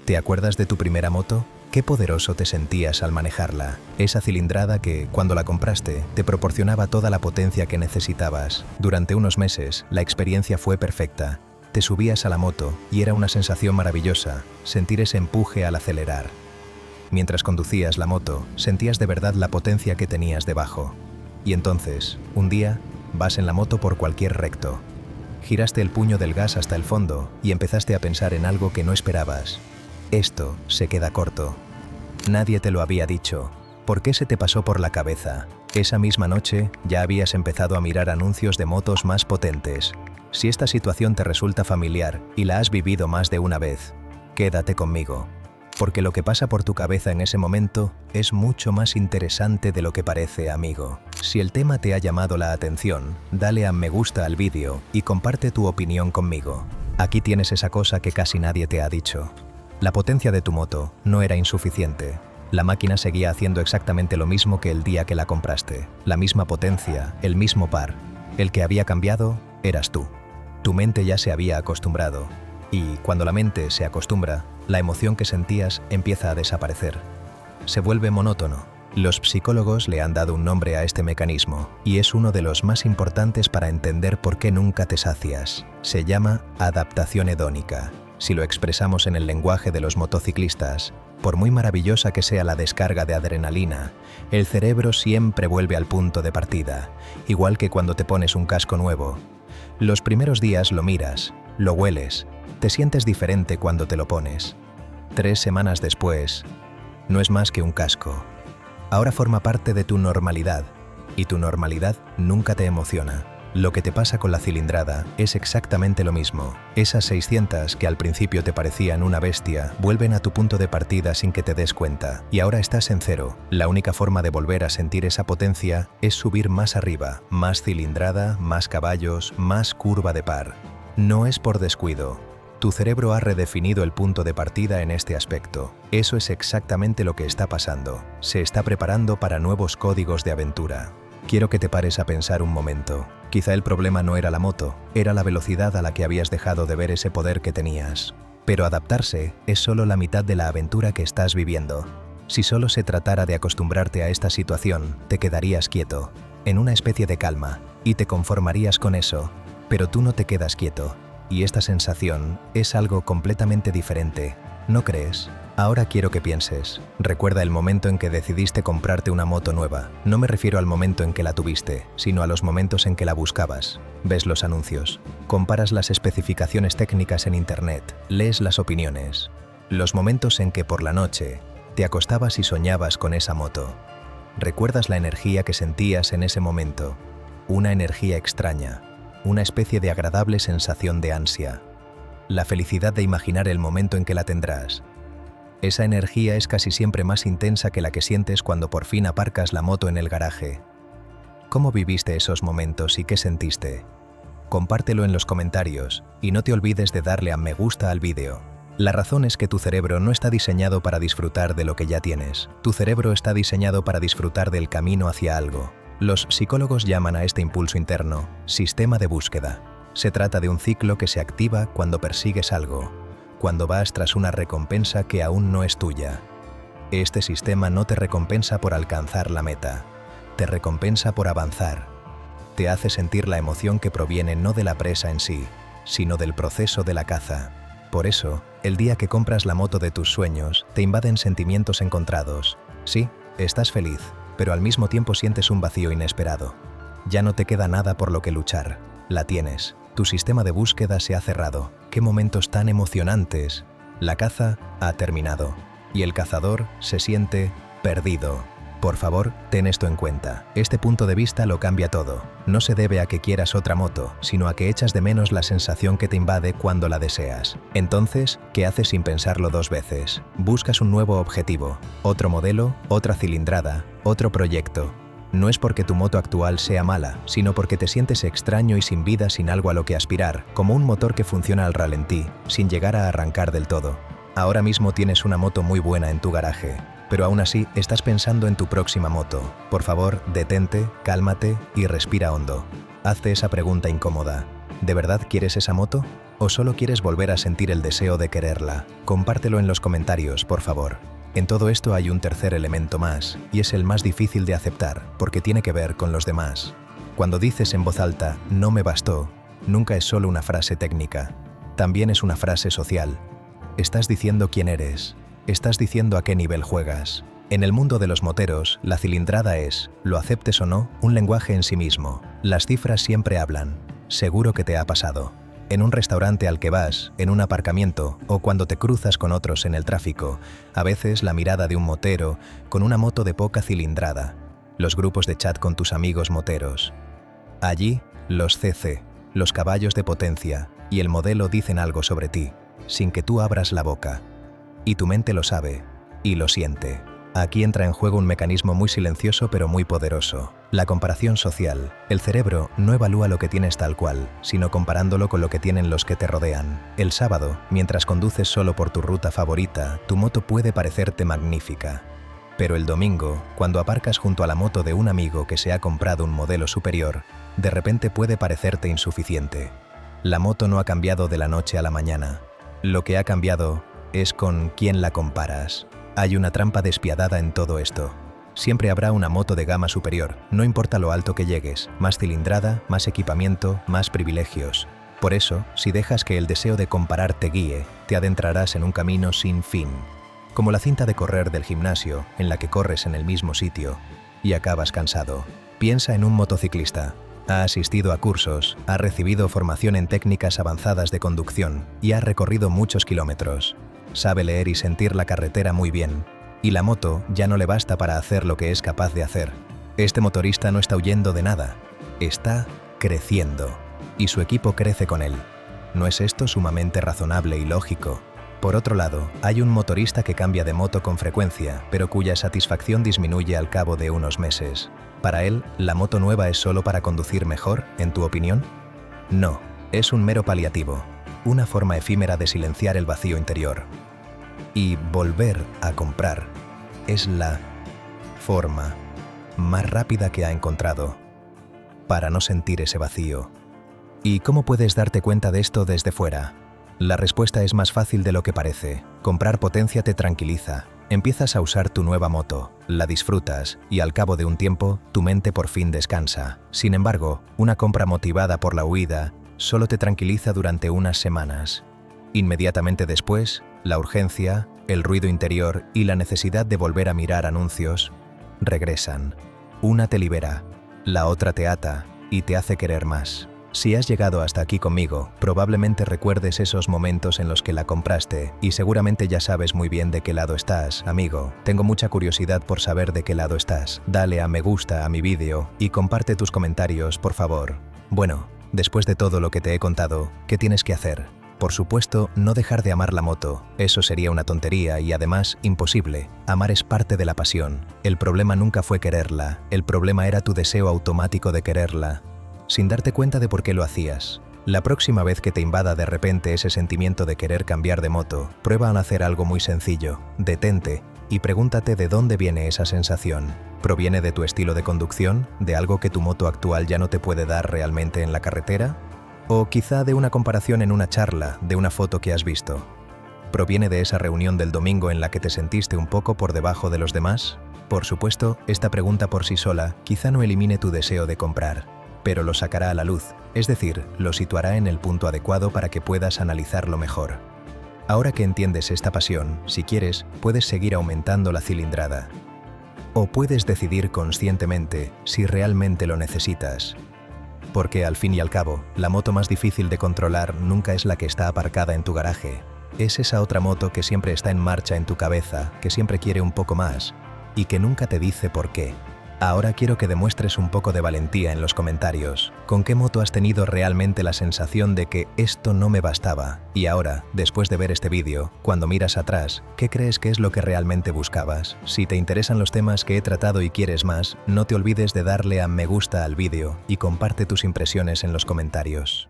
¿Te acuerdas de tu primera moto? Qué poderoso te sentías al manejarla. Esa cilindrada que, cuando la compraste, te proporcionaba toda la potencia que necesitabas. Durante unos meses, la experiencia fue perfecta. Te subías a la moto y era una sensación maravillosa, sentir ese empuje al acelerar. Mientras conducías la moto, sentías de verdad la potencia que tenías debajo. Y entonces, un día, vas en la moto por cualquier recto. Giraste el puño del gas hasta el fondo y empezaste a pensar en algo que no esperabas. Esto se queda corto. Nadie te lo había dicho. ¿Por qué se te pasó por la cabeza? Esa misma noche ya habías empezado a mirar anuncios de motos más potentes. Si esta situación te resulta familiar y la has vivido más de una vez, quédate conmigo. Porque lo que pasa por tu cabeza en ese momento es mucho más interesante de lo que parece, amigo. Si el tema te ha llamado la atención, dale a me gusta al vídeo y comparte tu opinión conmigo. Aquí tienes esa cosa que casi nadie te ha dicho. La potencia de tu moto no era insuficiente. La máquina seguía haciendo exactamente lo mismo que el día que la compraste. La misma potencia, el mismo par. El que había cambiado eras tú. Tu mente ya se había acostumbrado. Y cuando la mente se acostumbra, la emoción que sentías empieza a desaparecer. Se vuelve monótono. Los psicólogos le han dado un nombre a este mecanismo y es uno de los más importantes para entender por qué nunca te sacias. Se llama adaptación hedónica. Si lo expresamos en el lenguaje de los motociclistas, por muy maravillosa que sea la descarga de adrenalina, el cerebro siempre vuelve al punto de partida, igual que cuando te pones un casco nuevo. Los primeros días lo miras, lo hueles, te sientes diferente cuando te lo pones. 3 semanas después, no es más que un casco. Ahora forma parte de tu normalidad, y tu normalidad nunca te emociona. Lo que te pasa con la cilindrada es exactamente lo mismo. Esas 600 que al principio te parecían una bestia, vuelven a tu punto de partida sin que te des cuenta. Y ahora estás en cero. La única forma de volver a sentir esa potencia es subir más arriba, más cilindrada, más caballos, más curva de par. No es por descuido. Tu cerebro ha redefinido el punto de partida en este aspecto. Eso es exactamente lo que está pasando. Se está preparando para nuevos códigos de aventura. Quiero que te pares a pensar un momento. Quizá el problema no era la moto, era la velocidad a la que habías dejado de ver ese poder que tenías. Pero adaptarse es solo la mitad de la aventura que estás viviendo. Si solo se tratara de acostumbrarte a esta situación, te quedarías quieto, en una especie de calma, y te conformarías con eso. Pero tú no te quedas quieto, y esta sensación es algo completamente diferente, ¿no crees? Ahora quiero que pienses. Recuerda el momento en que decidiste comprarte una moto nueva. No me refiero al momento en que la tuviste, sino a los momentos en que la buscabas. Ves los anuncios, comparas las especificaciones técnicas en internet, lees las opiniones. Los momentos en que por la noche te acostabas y soñabas con esa moto. ¿Recuerdas la energía que sentías en ese momento? Una energía extraña, una especie de agradable sensación de ansia. La felicidad de imaginar el momento en que la tendrás. Esa energía es casi siempre más intensa que la que sientes cuando por fin aparcas la moto en el garaje. ¿Cómo viviste esos momentos y qué sentiste? Compártelo en los comentarios y no te olvides de darle a me gusta al vídeo. La razón es que tu cerebro no está diseñado para disfrutar de lo que ya tienes. Tu cerebro está diseñado para disfrutar del camino hacia algo. Los psicólogos llaman a este impulso interno sistema de búsqueda. Se trata de un ciclo que se activa cuando persigues algo, cuando vas tras una recompensa que aún no es tuya. Este sistema no te recompensa por alcanzar la meta, te recompensa por avanzar. Te hace sentir la emoción que proviene no de la presa en sí, sino del proceso de la caza. Por eso, el día que compras la moto de tus sueños, te invaden sentimientos encontrados. Sí, estás feliz, pero al mismo tiempo sientes un vacío inesperado. Ya no te queda nada por lo que luchar. La tienes. Tu sistema de búsqueda se ha cerrado. ¡Qué momentos tan emocionantes! La caza ha terminado y el cazador se siente perdido. Por favor, ten esto en cuenta. Este punto de vista lo cambia todo. No se debe a que quieras otra moto, sino a que echas de menos la sensación que te invade cuando la deseas. Entonces, ¿qué haces sin pensarlo 2 veces? Buscas un nuevo objetivo, otro modelo, otra cilindrada, otro proyecto. No es porque tu moto actual sea mala, sino porque te sientes extraño y sin vida, sin algo a lo que aspirar, como un motor que funciona al ralentí, sin llegar a arrancar del todo. Ahora mismo tienes una moto muy buena en tu garaje, pero aún así estás pensando en tu próxima moto. Por favor, detente, cálmate y respira hondo. Hazte esa pregunta incómoda. ¿De verdad quieres esa moto? ¿O solo quieres volver a sentir el deseo de quererla? Compártelo en los comentarios, por favor. En todo esto hay un tercer elemento más, y es el más difícil de aceptar, porque tiene que ver con los demás. Cuando dices en voz alta, no me bastó, nunca es solo una frase técnica, también es una frase social. Estás diciendo quién eres, estás diciendo a qué nivel juegas. En el mundo de los moteros, la cilindrada es, lo aceptes o no, un lenguaje en sí mismo. Las cifras siempre hablan. Seguro que te ha pasado. En un restaurante al que vas, en un aparcamiento o cuando te cruzas con otros en el tráfico, a veces la mirada de un motero con una moto de poca cilindrada, los grupos de chat con tus amigos moteros. Allí, los CC, los caballos de potencia y el modelo dicen algo sobre ti, sin que tú abras la boca. Y tu mente lo sabe y lo siente. Aquí entra en juego un mecanismo muy silencioso pero muy poderoso. La comparación social. El cerebro no evalúa lo que tienes tal cual, sino comparándolo con lo que tienen los que te rodean. El sábado, mientras conduces solo por tu ruta favorita, tu moto puede parecerte magnífica. Pero el domingo, cuando aparcas junto a la moto de un amigo que se ha comprado un modelo superior, de repente puede parecerte insuficiente. La moto no ha cambiado de la noche a la mañana. Lo que ha cambiado es con quién la comparas. Hay una trampa despiadada en todo esto. Siempre habrá una moto de gama superior, no importa lo alto que llegues, más cilindrada, más equipamiento, más privilegios. Por eso, si dejas que el deseo de comparar te guíe, te adentrarás en un camino sin fin. Como la cinta de correr del gimnasio, en la que corres en el mismo sitio y acabas cansado. Piensa en un motociclista. Ha asistido a cursos, ha recibido formación en técnicas avanzadas de conducción y ha recorrido muchos kilómetros. Sabe leer y sentir la carretera muy bien, y la moto ya no le basta para hacer lo que es capaz de hacer. Este motorista no está huyendo de nada, está creciendo, y su equipo crece con él. ¿No es esto sumamente razonable y lógico? Por otro lado, hay un motorista que cambia de moto con frecuencia, pero cuya satisfacción disminuye al cabo de unos meses. Para él, ¿la moto nueva es solo para conducir mejor, en tu opinión? No, es un mero paliativo, una forma efímera de silenciar el vacío interior. Y volver a comprar es la forma más rápida que ha encontrado para no sentir ese vacío. ¿Y cómo puedes darte cuenta de esto desde fuera? La respuesta es más fácil de lo que parece. Comprar potencia te tranquiliza. Empiezas a usar tu nueva moto, la disfrutas y al cabo de un tiempo tu mente por fin descansa. Sin embargo, una compra motivada por la huida solo te tranquiliza durante unas semanas. Inmediatamente después, la urgencia, el ruido interior y la necesidad de volver a mirar anuncios regresan. Una te libera, la otra te ata y te hace querer más. Si has llegado hasta aquí conmigo, probablemente recuerdes esos momentos en los que la compraste y seguramente ya sabes muy bien de qué lado estás, amigo. Tengo mucha curiosidad por saber de qué lado estás. Dale a me gusta a mi vídeo y comparte tus comentarios, por favor. Bueno, después de todo lo que te he contado, ¿qué tienes que hacer? Por supuesto, no dejar de amar la moto. Eso sería una tontería y además imposible. Amar es parte de la pasión. El problema nunca fue quererla, el problema era tu deseo automático de quererla, sin darte cuenta de por qué lo hacías. La próxima vez que te invada de repente ese sentimiento de querer cambiar de moto, prueba a hacer algo muy sencillo. Detente y pregúntate de dónde viene esa sensación. ¿Proviene de tu estilo de conducción? ¿De algo que tu moto actual ya no te puede dar realmente en la carretera? ¿O quizá de una comparación en una charla, de una foto que has visto? ¿Proviene de esa reunión del domingo en la que te sentiste un poco por debajo de los demás? Por supuesto, esta pregunta por sí sola quizá no elimine tu deseo de comprar, pero lo sacará a la luz, es decir, lo situará en el punto adecuado para que puedas analizarlo mejor. Ahora que entiendes esta pasión, si quieres, puedes seguir aumentando la cilindrada. O puedes decidir conscientemente si realmente lo necesitas. Porque al fin y al cabo, la moto más difícil de controlar nunca es la que está aparcada en tu garaje. Es esa otra moto que siempre está en marcha en tu cabeza, que siempre quiere un poco más y que nunca te dice por qué. Ahora quiero que demuestres un poco de valentía en los comentarios. ¿Con qué moto has tenido realmente la sensación de que esto no me bastaba? Y ahora, después de ver este vídeo, cuando miras atrás, ¿qué crees que es lo que realmente buscabas? Si te interesan los temas que he tratado y quieres más, no te olvides de darle a me gusta al vídeo y comparte tus impresiones en los comentarios.